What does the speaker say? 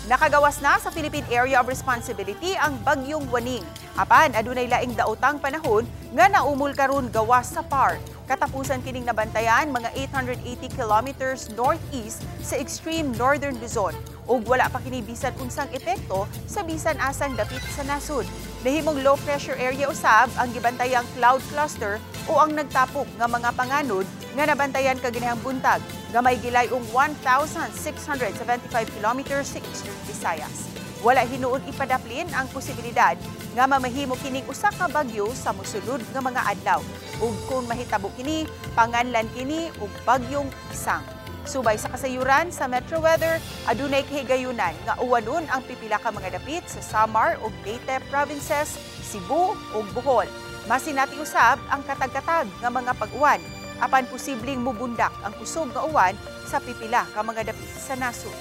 Nakagawas na sa Philippine Area of Responsibility ang bagyong Waning. Apan adunay laing daotang panahon nga naumol karon gawas sa PAR. Katapusan kining nabantayan mga 880 kilometers northeast sa extreme northern Luzon. Ug wala pa kini bisan unsang epekto sa bisan asang dapit sa nasud. Nahimong low pressure area usab ang gibantayang cloud cluster o ang nagtapok nga mga panganod nga nabantayan kaginihang buntag. Gamay gilay 1,675 kilometers sa Eastern Visayas. Wala hinuon ipadaplin ang posibilidad nga mamahimo kining usa ka bagyo sa mosunod nga mga adlaw. Ug kung mahitabo kini, panganlan kini og bagyong Isang. Subay sa kasayuran sa Metro Weather, adunay kahigayunan nga uwanon ang pipila ka mga dapit sa Samar ug Leyte provinces, Cebu ug Bohol. Masinati usab ang katag-katag nga mga pag-uwan. Apan posibleng mubundak ang kusog nga uwan sa pipila ka mga dapit sa nasud.